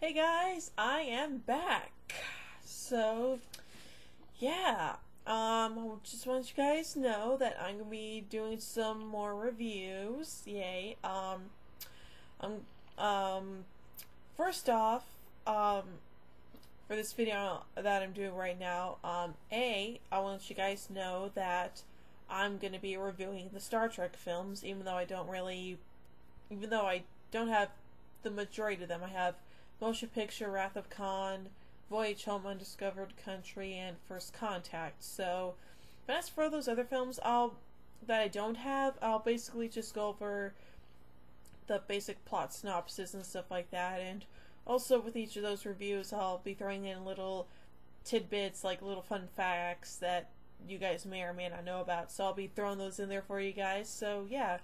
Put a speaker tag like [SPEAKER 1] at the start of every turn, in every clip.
[SPEAKER 1] Hey guys, I am back. So, yeah, I just want you guys to know that I'm gonna be doing some more reviews. Yay. I'm, first off, for this video that I'm doing right now, I want you guys to know that I'm gonna be reviewing the Star Trek films, even though I don't have the majority of them. I have Motion Picture, Wrath of Khan, Voyage Home, Undiscovered Country, and First Contact. So, but as for those other films that I don't have, I'll basically just go over the basic plot synopsis and stuff like that. And also with each of those reviews, I'll be throwing in little tidbits, like little fun facts that you guys may or may not know about. So I'll be throwing those in there for you guys. So yeah.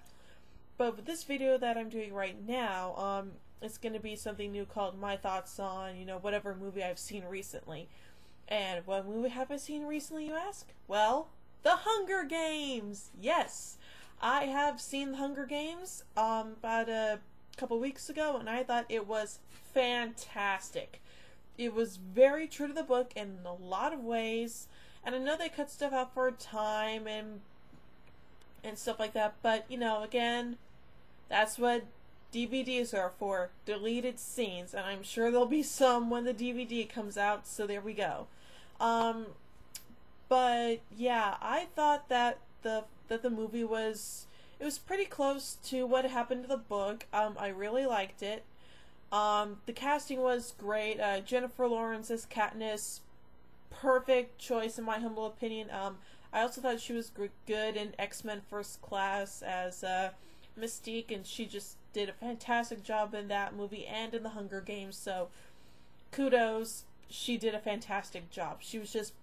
[SPEAKER 1] But with this video that I'm doing right now, it's going to be something new called My Thoughts on, whatever movie I've seen recently. And what movie have I seen recently, you ask? Well, The Hunger Games! Yes! I have seen The Hunger Games about a couple weeks ago, and I thought it was fantastic. It was very true to the book in a lot of ways, and I know they cut stuff out for time and stuff like that, but, again, that's what DVDs are for, deleted scenes, and I'm sure there'll be some when the DVD comes out, so there we go. But yeah, I thought that the movie was pretty close to what happened to the book. I really liked it. The casting was great. Jennifer Lawrence as Katniss, perfect choice in my humble opinion. I also thought she was good in X-Men First Class as Mystique, and she just did a fantastic job in that movie and in The Hunger Games, so kudos, she did a fantastic job. She was just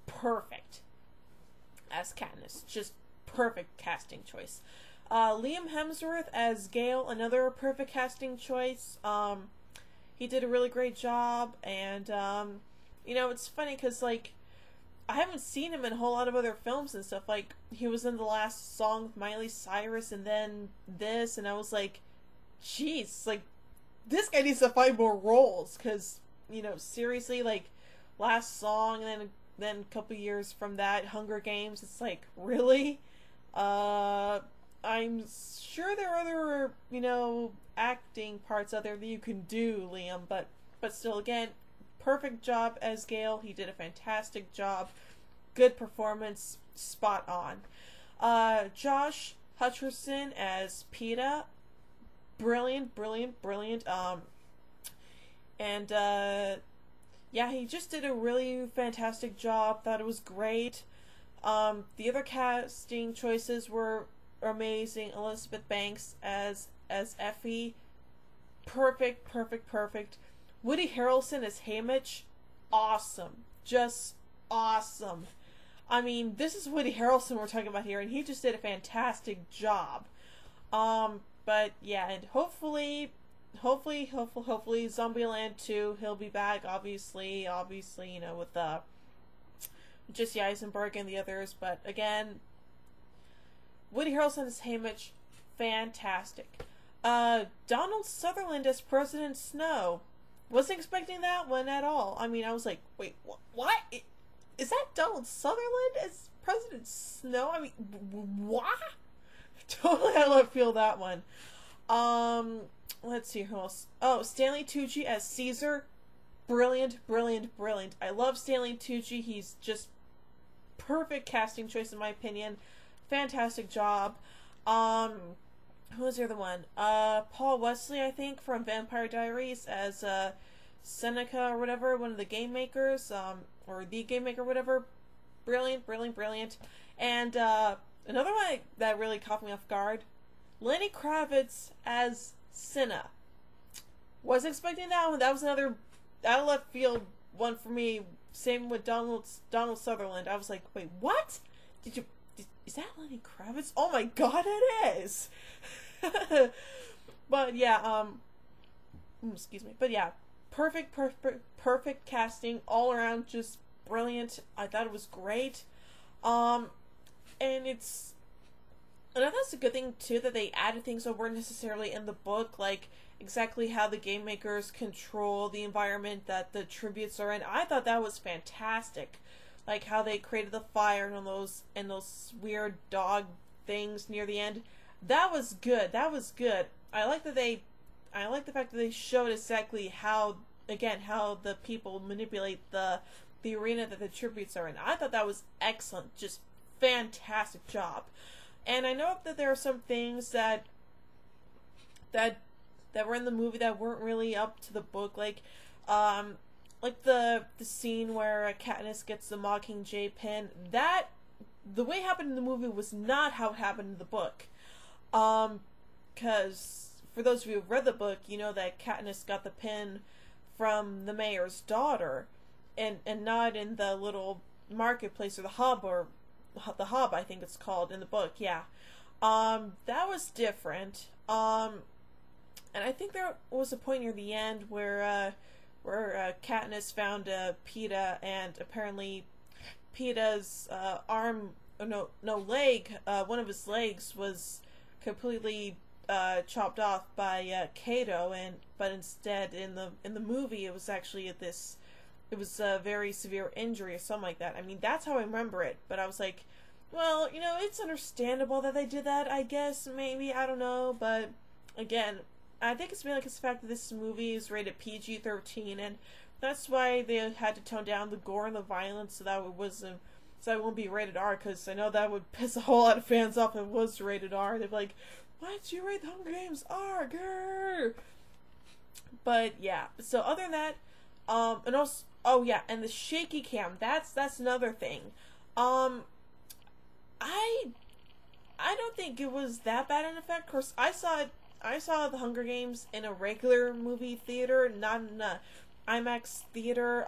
[SPEAKER 1] perfect as Katniss, just perfect casting choice. Liam Hemsworth as Gale, another perfect casting choice. He did a really great job, and it's funny because I haven't seen him in a whole lot of other films and stuff. Like, he was in the last song with Miley Cyrus and then this, and I was like, jeez, this guy needs to find more roles, because, seriously, last song and then a couple years from that, Hunger Games, it's like, really? I'm sure there are other, acting parts out there that you can do, Liam, but still, again, perfect job as Gale. He did a fantastic job. Good performance. Spot on. Josh Hutcherson as Peeta. Brilliant. Yeah, he just did a really fantastic job. Thought it was great. The other casting choices were amazing. Elizabeth Banks as Effie. Perfect. Woody Harrelson as Haymitch, awesome. Just awesome. I mean, this is Woody Harrelson we're talking about here, and he just did a fantastic job. But yeah, and hopefully, Zombieland 2, he'll be back, obviously, with Jesse Eisenberg and the others, but again, Woody Harrelson as Haymitch, fantastic. Donald Sutherland as President Snow. Wasn't expecting that one at all. I mean, I was like, wait, what? Is that Donald Sutherland as President Snow? I mean, what? Totally I love feel that one. Let's see who else. Oh, Stanley Tucci as Caesar. Brilliant. I love Stanley Tucci. He's just perfect casting choice in my opinion. Fantastic job. Who was the other one? Paul Wesley, I think, from Vampire Diaries as Seneca or whatever, one of the game makers, or the game maker, whatever. Brilliant. And another one that really caught me off guard, Lenny Kravitz as Cinna. Wasn't expecting that one. That was another out of left field one for me. Same with Donald Sutherland. I was like, wait, what? Is that Lenny Kravitz? Oh my god, it is! But yeah, excuse me. But yeah, perfect casting all around, just brilliant. I thought it was great. And I thought it's a good thing too that they added things that weren't necessarily in the book. Like exactly how the game makers control the environment that the tributes are in. I thought that was fantastic. Like how they created the fire and those weird dog things near the end. That was good. That was good. I like the fact that they showed exactly how, again, how the people manipulate the arena that the tributes are in. I thought that was excellent. Just fantastic job. And I know that there are some things that were in the movie that weren't really up to the book, like the scene where Katniss gets the Mockingjay pin. That the way it happened in the movie was not how it happened in the book. Because for those of you who've read the book, you know that Katniss got the pin from the mayor's daughter, and not in the little marketplace or the hub I think it's called in the book. Yeah, that was different. And I think there was a point near the end where Katniss found Peeta, and apparently Peeta's leg, one of his legs was completely chopped off by Cato, but instead in the movie it was actually it was a very severe injury or something like that. I mean, that's how I remember it, but I was like, well, you know, it's understandable that they did that, I guess, maybe, I don't know, but again, I think it's mainly because the fact that this movie is rated PG-13, and that's why they had to tone down the gore and the violence so that it won't be rated R, because I know that would piss a whole lot of fans off if it was rated R. They'd be like, why'd you rate the Hunger Games R, grr? But yeah, so other than that, and also, oh yeah, and the shaky cam, that's another thing. I don't think it was that bad an effect. Of course, I saw the Hunger Games in a regular movie theater, not in a IMAX theater.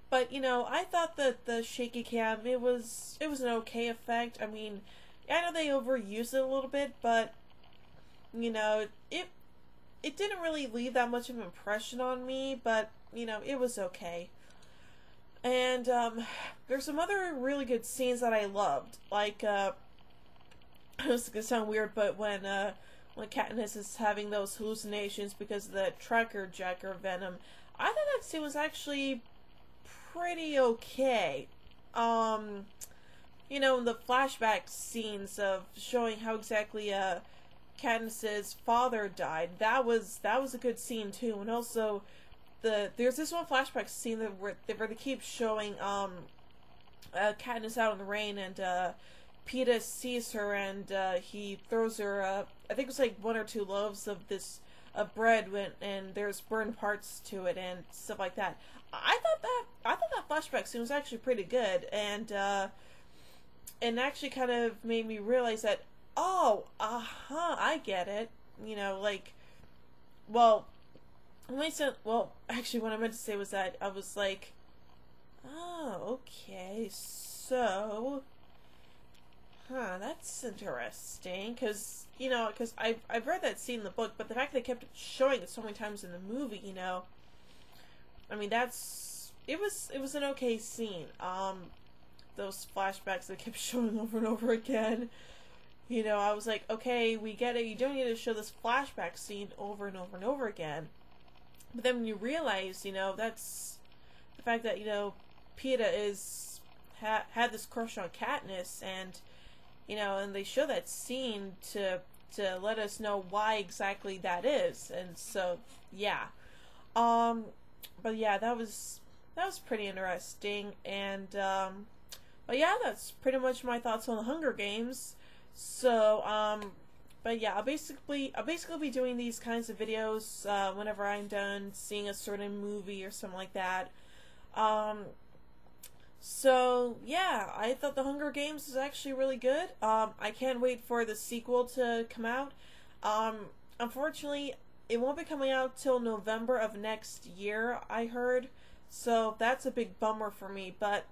[SPEAKER 1] But you know, I thought that the shaky cam, it was an okay effect. I mean, I know they overused it a little bit, but you know, it didn't really leave that much of an impression on me. But you know, it was okay. And there's some other really good scenes that I loved, like it's gonna sound weird, but when Katniss is having those hallucinations because of the tracker jacker venom, I thought that scene was actually pretty okay. You know, the flashback scenes of showing how exactly Katniss's father died, that was a good scene too. And also there's this one flashback scene where they keep showing Katniss out in the rain, and Peeta sees her, and he throws her I think it was like 1 or 2 loaves of bread, and there's burned parts to it and stuff like that. I thought that flashback scene was actually pretty good, and actually kind of made me realize that, oh, I get it. You know, like, well, actually, what I meant to say was that I was like, oh, okay, so, that's interesting, because, you know, because I've read that scene in the book, but the fact that they kept showing it so many times in the movie, you know, I mean, it was an okay scene. Those flashbacks that kept showing over and over again, you know, I was like, okay, we get it, you don't need to show this flashback scene over and over and over again. But then when you realize, you know, that's the fact that, you know, Peeta had this crush on Katniss, and, you know, and they show that scene to let us know why exactly that is. And so, yeah. But yeah, that was pretty interesting. And, but yeah, that's pretty much my thoughts on the Hunger Games. So, but yeah, I'll basically be doing these kinds of videos whenever I'm done seeing a certain movie or something like that. So yeah, I thought the Hunger Games was actually really good. I can't wait for the sequel to come out. Unfortunately, it won't be coming out till November of next year, I heard. So that's a big bummer for me. But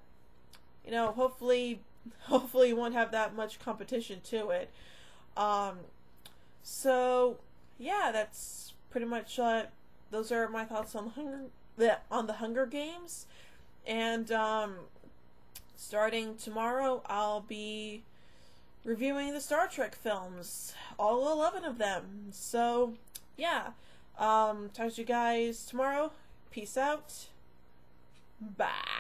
[SPEAKER 1] you know, hopefully it won't have that much competition to it. So yeah, that's pretty much those are my thoughts on the Hunger Games. And starting tomorrow, I'll be reviewing the Star Trek films, all 11 of them. So yeah. Talk to you guys tomorrow. Peace out. Bye.